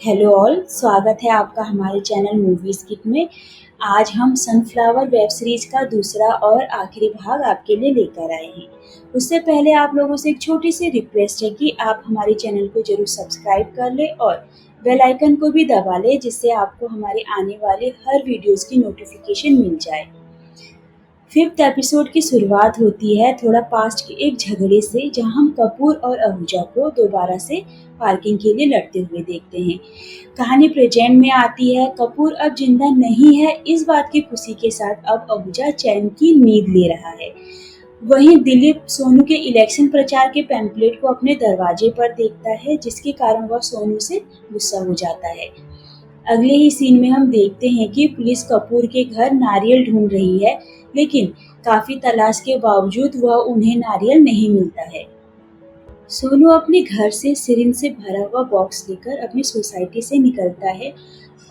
Hello all, स्वागत है आपका हमारे चैनल मूवीज किट में। आज हम सनफ्लावर वेब सीरीज का दूसरा और आखिरी भाग आपके लिए लेकर आए हैं। उससे पहले आप लोगों से एक छोटी सी रिक्वेस्ट है कि आप हमारे चैनल को जरूर सब्सक्राइब कर ले और बेल आइकन को भी दबा ले, जिससे आपको हमारे आने वाले हर वीडियोस की नोटिफिकेशन मिल जाए। फिफ्थ एपिसोड की शुरुआत होती है थोड़ा पास्ट के एक झगड़े से, जहां हम कपूर और आहूजा को दोबारा से पार्किंग के लिए लड़ते हुए देखते हैं। कहानी प्रेजेंट में आती है। कपूर अब जिंदा नहीं है, इस बात की खुशी के साथ अब आहूजा चैन की नींद ले रहा है। वहीं दिलीप सोनू के इलेक्शन प्रचार के पैम्पलेट को अपने दरवाजे पर देखता है, जिसके कारण वह सोनू से गुस्सा हो जाता है। अगले ही सीन में हम देखते हैं कि पुलिस कपूर के घर नारियल ढूंढ रही है, लेकिन काफी तलाश के बावजूद वह उन्हें नारियल नहीं मिलता है। सोनू अपने घर से सिरिंज से भरा हुआ बॉक्स लेकर अपनी सोसाइटी से निकलता है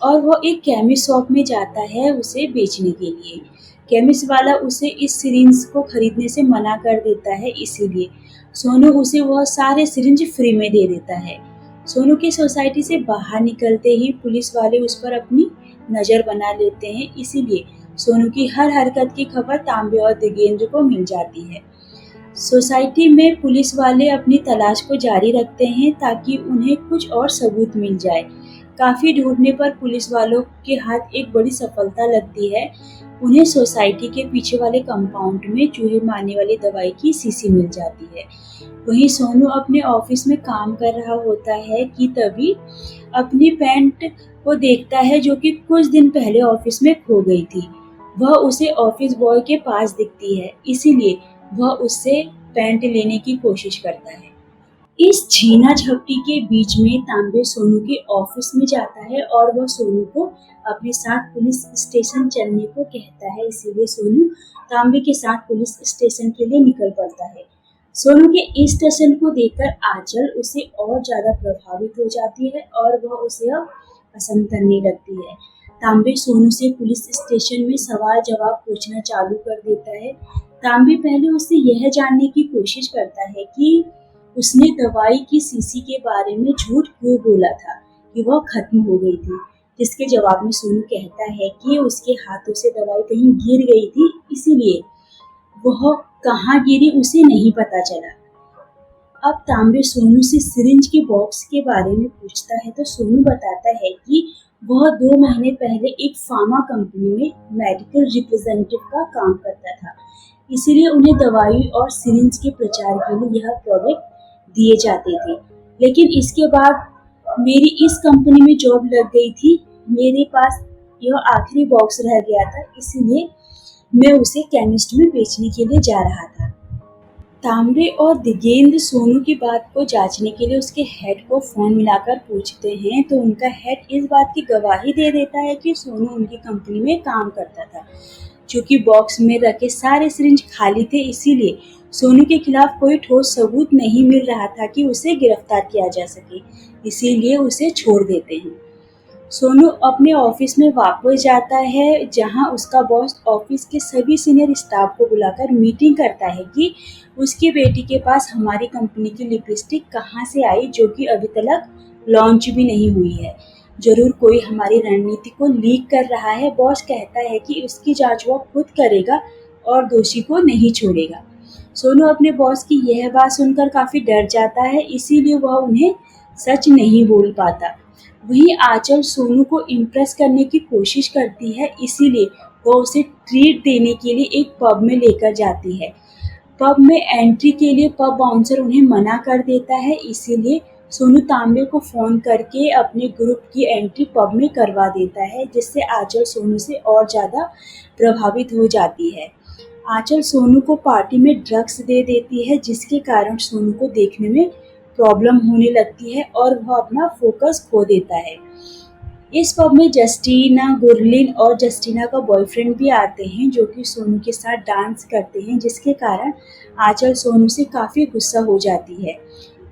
और वो एक केमिस्ट शॉप में जाता है उसे बेचने के लिए। केमिस्ट वाला उसे इस सिरिंज को खरीदने से मना कर देता है, इसीलिए सोनू उसे वह सारे सिरिंज फ्री में दे देता है। सोनू की सोसाइटी से बाहर निकलते ही पुलिस वाले उस पर अपनी नजर बना लेते हैं, इसीलिए सोनू की हर हरकत की खबर तांबे और दिगेंद्र को मिल जाती है। सोसाइटी में पुलिस वाले अपनी तलाश को जारी रखते हैं ताकि उन्हें कुछ और सबूत मिल जाए। काफी ढूंढने पर पुलिस वालों के हाथ एक बड़ी सफलता लगती है। उन्हें सोसाइटी के पीछे वाले कंपाउंड में चूहे मारने वाली दवाई की शीशी मिल जाती है। वहीं सोनू अपने ऑफिस में काम कर रहा होता है कि तभी अपनी पैंट को देखता है, जो कि कुछ दिन पहले ऑफिस में खो गई थी। वह उसे ऑफिस बॉय के पास दिखती है, इसीलिए वह उससे पैंट लेने की कोशिश करता है। इस छीना झपटी के बीच में तांबे सोनू के ऑफिस में जाता है और वह सोनू को अपने साथ पुलिस स्टेशन चलने को कहता है, इसीलिए सोनू तांबे के साथ पुलिस स्टेशन के लिए निकल पड़ता है। सोनू के इस स्टेशन को देखकर आंचल उसे और ज्यादा प्रभावित हो जाती है और वह उसे अब पसंद करने लगती है। तांबे सोनू से पुलिस स्टेशन में सवाल जवाब पूछना चालू कर देता है। तांबे पहले उससे यह जानने की कोशिश करता है कि उसने दवाई की शीशी के बारे में झूठ क्यों बोला था कि वह खत्म हो गई थी, जिसके जवाब में सोनू कहता है कि उसके हाथों से दवाई कहीं गिर गई थी, इसीलिए वह कहाँ गिरी उसे नहीं पता चला। अब तांबे सोनू से सिरिंज के बॉक्स के बारे में पूछता है तो सोनू बताता है कि वह 2 महीने पहले एक फार्मा कंपनी में मेडिकल रिप्रेजेंटेटिव का काम करता था, इसीलिए उन्हें दवाई और सिरिंज के प्रचार के लिए यह प्रोडक्ट दिए जाते थे। लेकिन इसके बाद मेरी इस कंपनी में जॉब लग गई थी, मेरे पास यह आखिरी बॉक्स रह गया था, इसीलिए मैं उसे केमिस्ट में बेचने के लिए जा रहा था। तांबे और दिगेंद्र सोनू की बात को जांचने के लिए उसके हेड को फोन मिलाकर पूछते हैं, तो उनका हेड इस बात की गवाही दे देता है कि सोनू उनकी कंपनी में काम करता था। चूंकि बॉक्स में रखे सारे सिरिंज खाली थे, इसीलिए सोनू के खिलाफ कोई ठोस सबूत नहीं मिल रहा था कि उसे गिरफ्तार किया जा सके, इसीलिए उसे छोड़ देते हैं। सोनू अपने ऑफिस में वापस जाता है, जहां उसका बॉस ऑफिस के सभी सीनियर स्टाफ को बुलाकर मीटिंग करता है कि उसकी बेटी के पास हमारी कंपनी की लिपस्टिक कहां से आई, जो कि अभी तक लॉन्च भी नहीं हुई है। जरूर कोई हमारी रणनीति को लीक कर रहा है। बॉस कहता है कि उसकी जांच वह खुद करेगा और दोषी को नहीं छोड़ेगा। सोनू अपने बॉस की यह बात सुनकर काफी डर जाता है, इसीलिए वह उन्हें सच नहीं बोल पाता। वहीं आंचल सोनू को इम्प्रेस करने की कोशिश करती है, इसीलिए वह उसे ट्रीट देने के लिए एक पब में लेकर जाती है। पब में एंट्री के लिए पब बाउंसर उन्हें मना कर देता है, इसीलिए सोनू तांबे को फोन करके अपने ग्रुप की एंट्री पब में करवा देता है, जिससे आंचल सोनू से और ज्यादा प्रभावित हो जाती है। आंचल सोनू को पार्टी में ड्रग्स दे देती है, जिसके कारण सोनू को देखने में प्रॉब्लम होने लगती है और वह अपना फोकस खो देता है। इस पब में जस्टिना, गुरलीन और जस्टिना का बॉयफ्रेंड भी आते हैं, जो कि सोनू के साथ डांस करते हैं, जिसके कारण आंचल सोनू से काफी गुस्सा हो जाती है।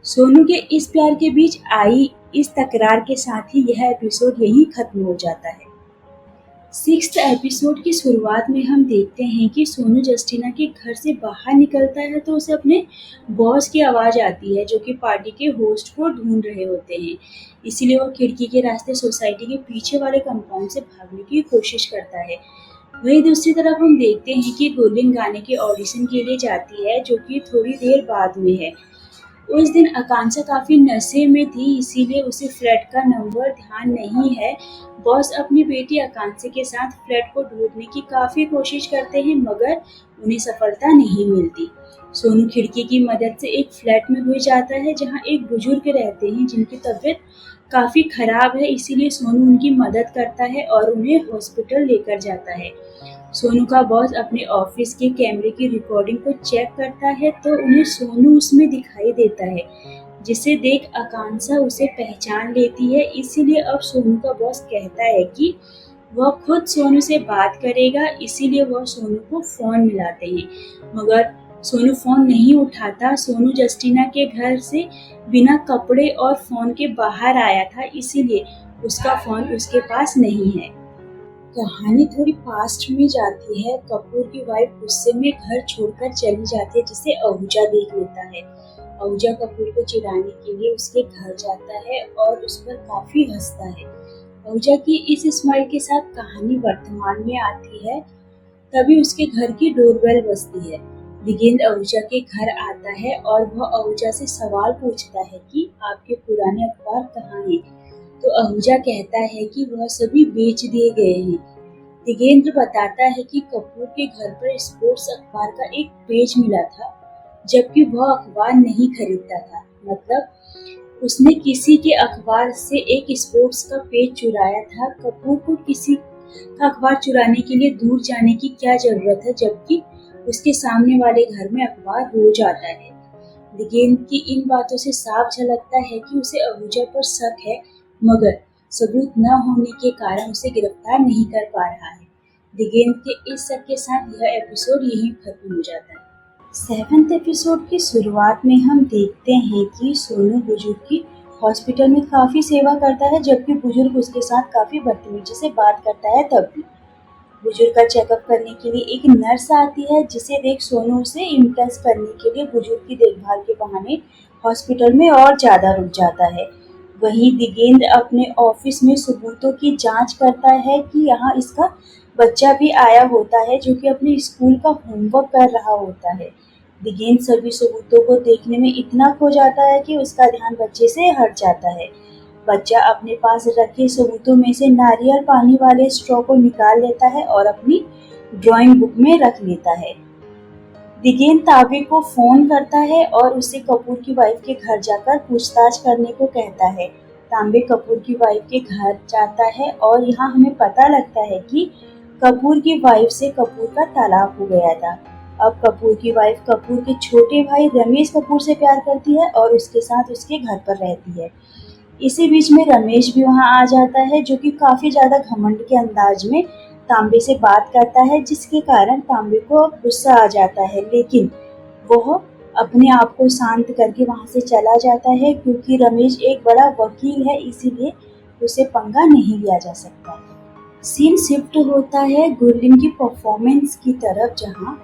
सोनू के इस प्यार के बीच आई इस तकरार के साथ ही यह एपिसोड यहीं खत्म हो जाता है। सिक्स्थ एपिसोड की शुरुआत में हम देखते हैं कि सोनू जस्टिना के घर से बाहर निकलता है तो उसे अपने बॉस की आवाज़ आती है जो कि पार्टी के होस्ट को ढूंढ रहे होते हैं। इसीलिए वो खिड़की के रास्ते सोसाइटी के पीछे वाले कंपाउंड से भागने की कोशिश करता है। वहीं दूसरी तरफ हम देखते हैं कि गुरलीन गाने के ऑडिशन के लिए जाती है जो कि थोड़ी देर बाद में है। उस दिन आकांक्षा काफ़ी नशे में थी इसीलिए उसे फ्लैट का नंबर ध्यान नहीं है। बॉस अपनी बेटी आकांक्षा के साथ फ्लैट को ढूंढने की काफ़ी कोशिश करते हैं मगर उन्हें सफलता नहीं मिलती। सोनू खिड़की की मदद से एक फ्लैट में घुस जाता है जहां एक बुजुर्ग रहते हैं जिनकी तबीयत काफ़ी खराब है इसीलिए सोनू उनकी मदद करता है और उन्हें हॉस्पिटल लेकर जाता है। सोनू का बॉस अपने ऑफिस के कैमरे की रिकॉर्डिंग को चेक करता है तो उन्हें सोनू उसमें दिखाई देता है जिसे देख आकांक्षा उसे पहचान लेती है। इसीलिए अब सोनू का बॉस कहता है कि वह खुद सोनू से बात करेगा इसीलिए वह सोनू को फोन मिलाते हैं मगर सोनू फोन नहीं उठाता। सोनू जस्टिना के घर से बिना कपड़े और फोन के बाहर आया था इसीलिए उसका फोन उसके पास नहीं है। कहानी थोड़ी पास्ट में जाती है। कपूर की वाइफ गुस्से में घर छोड़कर चली जाती है जिसे आहूजा देख लेता है। आहूजा कपूर को चिढ़ाने के लिए उसके घर जाता है और उस पर काफी हंसता है। आहूजा की इस स्माइल के साथ कहानी वर्तमान में आती है। तभी उसके घर की डोरबेल बजती है। दिगेंद्र आहूजा के घर आता है और वह आहूजा से सवाल पूछता है कि आपके पुराने अखबार कहाँ हैं? तो आहूजा कहता है कि वह सभी बेच दिए गए हैं। दिगेंद्र बताता है कि कपूर के घर पर स्पोर्ट्स अखबार का एक पेज मिला था जबकि वह अखबार नहीं खरीदता था। मतलब उसने किसी के अखबार से एक स्पोर्ट्स का पेज चुराया था। कपूर को किसी का अखबार चुराने के लिए दूर जाने की क्या जरूरत है जबकि उसके सामने वाले घर में अखबार रोज आता है। दिगेंद्र की इन बातों से साफ झलकता है कि उसे आहूजा पर शक है मगर सबूत न होने के कारण उसे गिरफ्तार नहीं कर पा रहा है। दिगेंद्र के इस शक के साथ यह एपिसोड यहीं खत्म हो जाता है। सेवंथ एपिसोड की शुरुआत में हम देखते हैं कि सोनू बुजुर्ग की हॉस्पिटल में काफी सेवा करता है जबकि बुजुर्ग उसके साथ काफी बदतमीजी से बात करता है। तब भी बुजुर्ग का चेकअप करने के लिए एक नर्स आती है जिसे देख सोनू उसे इम्प्रेस करने के लिए बुजुर्ग की देखभाल के बहाने हॉस्पिटल में और ज्यादा रुक जाता है। वहीं दिगेंद्र अपने ऑफिस में सबूतों की जांच करता है कि यहाँ इसका बच्चा भी आया होता है जो कि अपने स्कूल का होमवर्क कर रहा होता है। दिगेंद्र सभी सबूतों को देखने में इतना खो जाता है कि उसका ध्यान बच्चे से हट जाता है। बच्चा अपने पास रखे सबूतों में से नारियल पानी वाले स्ट्रॉ को निकाल लेता है और अपनी ड्राइंग बुक में रख लेता है। दिगेंद्र ताबे को फोन करता है और उसे कपूर की वाइफ के घर जाकर पूछताछ करने को कहता है। तांबे कपूर की वाइफ के घर जाता है और यहाँ हमें पता लगता है कि कपूर की वाइफ से कपूर का तलाक हो गया था। अब कपूर की वाइफ कपूर के छोटे भाई रमेश कपूर से प्यार करती है और उसके साथ उसके घर पर रहती है। इसी बीच में रमेश भी वहाँ आ जाता है जो कि काफी ज्यादा घमंड के अंदाज में तांबे से बात करता है जिसके कारण तांबे को गुस्सा आ जाता है लेकिन वह अपने आप को शांत करके वहां से चला जाता है क्योंकि रमेश एक बड़ा वकील है इसीलिए उसे पंगा नहीं लिया जा सकता। सीन शिफ्ट होता है गुरलीन की परफॉर्मेंस की तरफ जहां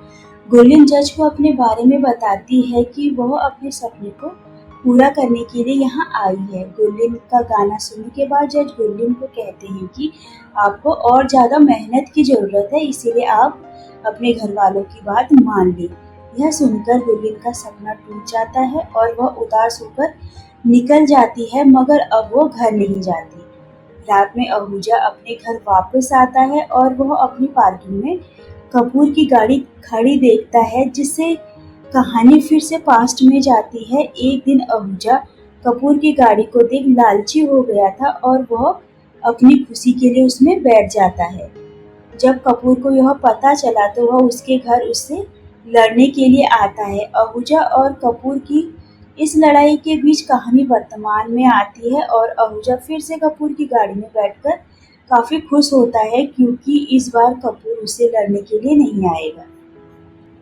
गुरलीन जज को अपने बारे में बताती है कि वह अपने सपने को पूरा करने के लिए यहाँ आई है। गुरलीन का गाना सुनने के बाद जज गुरलीन को कहते हैं कि आपको और ज़्यादा मेहनत की ज़रूरत है इसीलिए आप अपने घर वालों की बात मान लें। यह सुनकर गुरलीन का सपना टूट जाता है और वह उदास होकर निकल जाती है मगर अब वो घर नहीं जाती। रात में आहूजा अपने घर वापस आता है और वह अपनी पार्किंग में कपूर की गाड़ी खड़ी देखता है जिससे कहानी फिर से पास्ट में जाती है। एक दिन आहूजा कपूर की गाड़ी को देख लालची हो गया था और वह अपनी खुशी के लिए उसमें बैठ जाता है। जब कपूर को यह पता चला तो वह उसके घर उससे लड़ने के लिए आता है। आहूजा और कपूर की इस लड़ाई के बीच कहानी वर्तमान में आती है और आहूजा फिर से कपूर की गाड़ी में बैठकर काफी खुश होता है क्योंकि इस बार कपूर उससे लड़ने के लिए नहीं आएगा।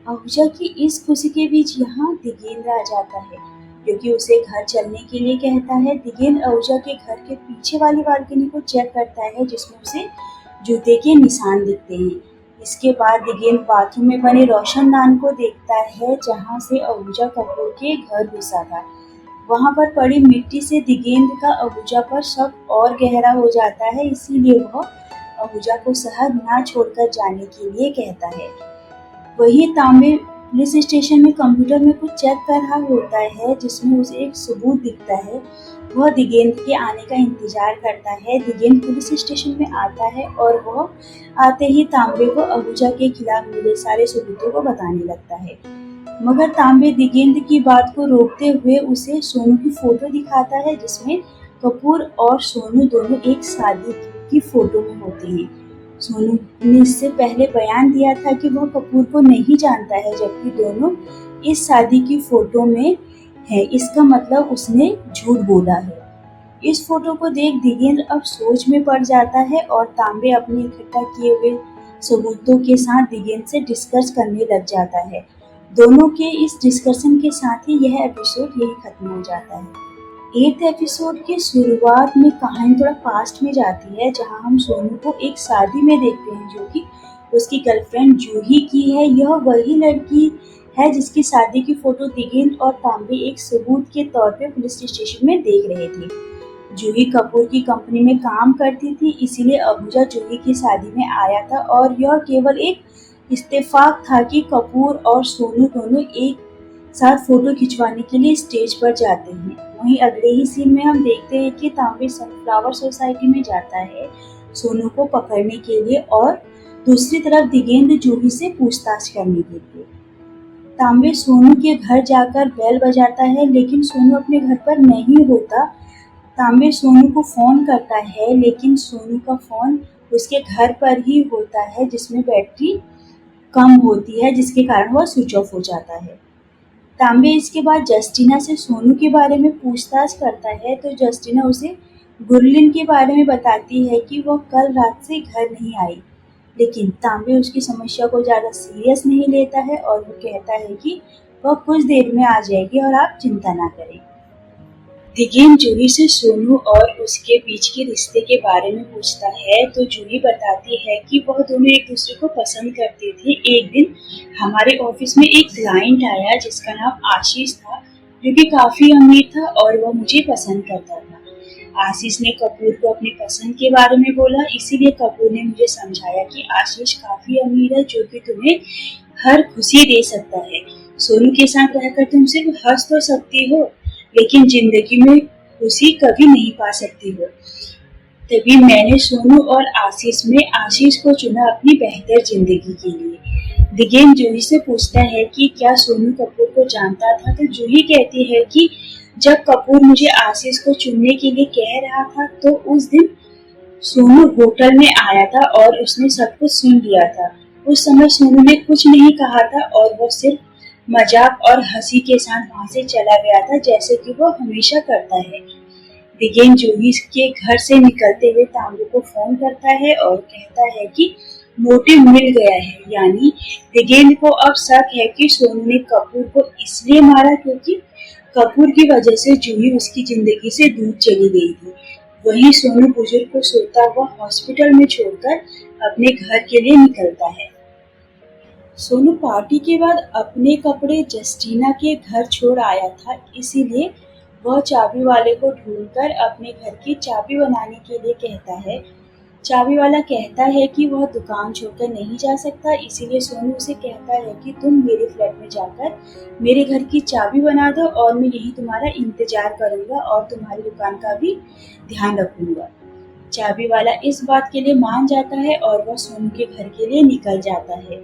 आहूजा की इस खुशी के बीच यहाँ दिगेंद्र आ जाता है क्योंकि उसे घर चलने के लिए कहता है। दिगेंद्र आहूजा के घर के पीछे वाली बालकनी को चेक करता है जिसमें उसे जूते के निशान दिखते हैं। इसके बाद दिगेंद्र बाथरूम में बने रोशनदान को देखता है जहाँ से आहूजा कपूर के घर घुसा था। वहाँ पर पड़ी मिट्टी से दिगेंद्र का आहूजा पर शक और गहरा हो जाता है, इसीलिए वह आहूजा को शहर ना छोड़कर जाने के लिए कहता है। वही तांबे पुलिस स्टेशन में कंप्यूटर में कुछ चेक कर रहा होता है जिसमें उसे एक सबूत दिखता है। वह दिगेंद्र के आने का इंतजार करता है। दिगेंद्र पुलिस स्टेशन में आता है और वह आते ही तांबे को आहूजा के खिलाफ मिले सारे सबूतों को बताने लगता है। मगर तांबे दिगेंद्र की बात को रोकते हुए उसे सोनू की फोटो दिखाता है जिसमें कपूर और सोनू दोनों एक शादी की फोटो में होते हैं। सोनू ने इससे पहले बयान दिया था कि वह कपूर को नहीं जानता है, जबकि दोनों इस शादी की फोटो में है। इसका मतलब उसने झूठ बोला है। इस फोटो को देख दिगेंद्र अब सोच में पड़ जाता है और तांबे अपने इकट्ठा किए हुए सबूतों के साथ दिगेंद्र से डिस्कस करने लग जाता है। दोनों के इस डिस्कशन के साथ ही यह एपिसोड यही खत्म हो जाता है। 8th एपिसोड की शुरुआत में कहानी थोड़ा पास्ट में जाती है, जहां हम सोनू को एक शादी में देखते हैं जो कि उसकी गर्लफ्रेंड जूही की है। यह वही लड़की है जिसकी शादी की फोटो दिगेंद्र और तांबे एक सबूत के तौर पे पुलिस स्टेशन में देख रहे थे। जूही कपूर की कंपनी में काम करती थी, इसीलिए आहूजा जूही की शादी में आया था और यह केवल एक इत्तेफाक था कि कपूर और सोनू दोनों एक साथ फोटो खिंचवाने के लिए स्टेज पर जाते हैं। वहीं अगले ही सीन में हम देखते हैं कि तांबे सनफ्लावर सोसाइटी में जाता है सोनू को पकड़ने के लिए और दूसरी तरफ दिगेंद्र जूही से पूछताछ करने के लिए। तांबे सोनू के घर जाकर बेल बजाता है, लेकिन सोनू अपने घर पर नहीं होता। तांबे सोनू को फोन करता है, लेकिन सोनू का फोन उसके घर पर ही होता है जिसमें बैटरी कम होती है, जिसके कारण वह स्विच ऑफ हो जाता है। तांबे इसके बाद जस्टिना से सोनू के बारे में पूछताछ करता है, तो जस्टिना उसे गुरलीन के बारे में बताती है कि वह कल रात से घर नहीं आई। लेकिन तांबे उसकी समस्या को ज़्यादा सीरियस नहीं लेता है और वो कहता है कि वह कुछ देर में आ जाएगी और आप चिंता ना करें। दिगेंद्र जूही से सोनू और उसके बीच के रिश्ते के बारे में पूछता है, तो जूही बताती है कि वह दोनों एक दूसरे को पसंद करते थे। एक दिन हमारे ऑफिस में एक क्लाइंट आया जिसका नाम आशीष था, जो कि काफी अमीर था और वह मुझे पसंद करता था। आशीष ने कपूर को अपनी पसंद के बारे में बोला, इसीलिए कपूर ने मुझे समझाया कि आशीष काफी अमीर है जो कि तुम्हें हर खुशी दे सकता है। सोनू के साथ रहकर तुम सिर्फ हंस तो सकती हो, लेकिन जिंदगी में खुशी कभी नहीं पा सकती हो। तभी मैंने सोनू और आशीष में आशीष को चुना अपनी बेहतर जिंदगी के लिए। दिगेंद्र जूही से पूछता है कि क्या सोनू कपूर को जानता था, तो जूही कहती है कि जब कपूर मुझे आशीष को चुनने के लिए कह रहा था तो उस दिन सोनू होटल में आया था और उसने सब कुछ सुन लिया था। उस समय सोनू ने कुछ नहीं कहा था और वो सिर्फ मजाक और हंसी के साथ वहां से चला गया था, जैसे कि वो हमेशा करता है। दिगेंद्र जूही के घर से निकलते हुए तांबे को फोन करता है और कहता है कि मोटिव मिल गया है, यानी दिगेंद्र को अब शक है कि सोनू ने कपूर को इसलिए मारा क्योंकि कपूर की वजह से जूही उसकी जिंदगी से दूर चली गई थी। वहीं सोनू बुजुर्ग को सोता हुआ हॉस्पिटल में छोड़कर अपने घर के लिए निकलता है। सोनू पार्टी के बाद अपने कपड़े जस्टिना के घर छोड़ आया था, इसीलिए वह चाबी वाले को ढूंढकर अपने घर की चाबी बनाने के लिए कहता है। चाबी वाला कहता है कि वह दुकान छोड़कर नहीं जा सकता, इसीलिए सोनू उसे कहता है कि तुम मेरे फ्लैट में जाकर मेरे घर की चाबी बना दो और मैं यही तुम्हारा इंतजार करूंगा और तुम्हारी दुकान का भी ध्यान रखूंगा। चाबी वाला इस बात के लिए मान जाता है और वह सोनू के घर के लिए निकल जाता है।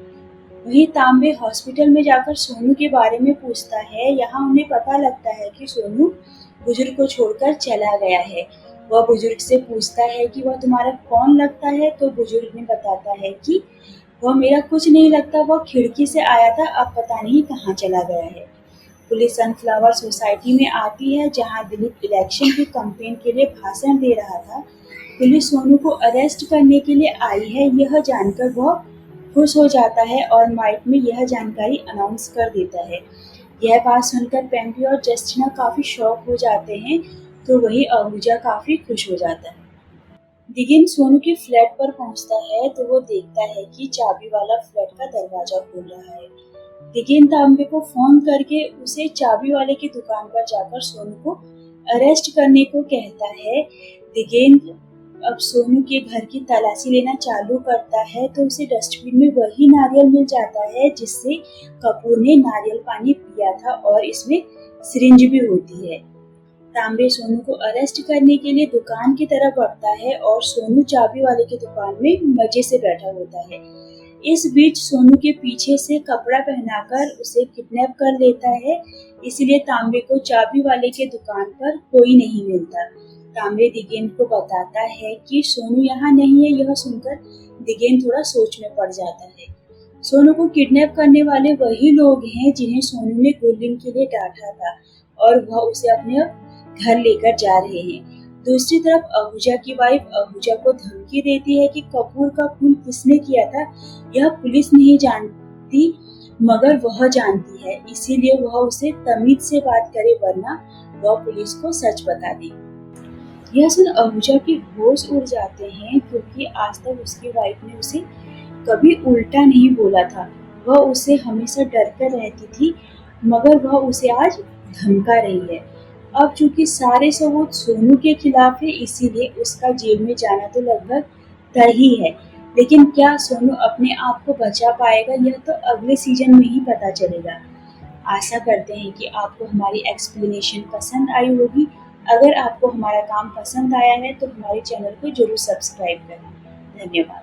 वहीं तांबे हॉस्पिटल में जाकर सोनू के बारे में पूछता है। यहाँ उन्हें पता लगता है कि सोनू बुजुर्ग को छोड़कर चला गया है। वह बुजुर्ग से पूछता है कि वह तुम्हारा कौन लगता है, तो बुजुर्ग ने बताता है कि वह मेरा कुछ नहीं लगता, वह खिड़की से आया था, अब पता नहीं कहाँ चला गया है। पुलिस सनफ्लावर सोसाइटी में आती है जहाँ दिलीप इलेक्शन की कैंपेन के लिए भाषण दे रहा था। पुलिस सोनू को अरेस्ट करने के लिए आई है, यह जानकर वह खुश हो जाता है और माइक में यह जानकारी अनाउंस कर देता है। यह बात सुनकर पेम्पी और जस्टिना काफी शॉक हो जाते हैं, तो वही आहूजा काफी खुश हो जाता है। दिगेन सोनू के फ्लैट पर पहुंचता है तो वो देखता है कि चाबी वाला फ्लैट का दरवाजा खोल रहा है। दिगेन तांबे को फोन करके उसे चाबी वाले की दुकान पर जाकर सोनू को अरेस्ट करने को कहता है। दिगेन अब सोनू के घर की तलाशी लेना चालू करता है तो उसे डस्टबिन में वही नारियल मिल जाता है जिससे कपूर ने नारियल पानी पिया था और इसमें सिरिंज भी होती है। तांबे सोनू को अरेस्ट करने के लिए दुकान की तरफ बढ़ता है और सोनू चाबी वाले की दुकान में मजे से बैठा होता है। इस बीच सोनू के पीछे से कपड़ा पहनाकर उसे किडनैप कर लेता है, इसलिए तांबे को चाबी वाले के दुकान पर कोई नहीं मिलता। तांबे दिगेन को बताता है कि सोनू यहाँ नहीं है। यह सुनकर दिगेन थोड़ा सोच में पड़ जाता है। सोनू को किडनैप करने वाले वही लोग हैं जिन्हें सोनू ने गोल्डन के लिए डांटा था और वह उसे अपने घर लेकर जा रहे हैं। दूसरी तरफ आहूजा की वाइफ आहूजा को धमकी देती है कि कपूर का खून किसने किया था यह पुलिस नहीं जानती मगर वह जानती है, इसीलिए वह उसे तमीज से बात करे वरना वह पुलिस को सच बता दे। यह सुन आहूजा के होश उड़ जाते हैं क्योंकि आज तक उसकी वाइफ ने उसे कभी उल्टा नहीं बोला था। वह उसे हमेशा डर कर रहती थी मगर वह उसे आज धमका रही है। अब चूंकि सारे सबूत सोनू के खिलाफ है इसीलिए उसका जेल में जाना तो लगभग तय ही है, लेकिन क्या सोनू अपने आप को बचा पाएगा यह तो अगले सीजन में ही पता चलेगा। आशा करते हैं कि आपको हमारी एक्सप्लेनेशन पसंद आई होगी। अगर आपको हमारा काम पसंद आया है तो हमारे चैनल को जरूर सब्सक्राइब करें। धन्यवाद।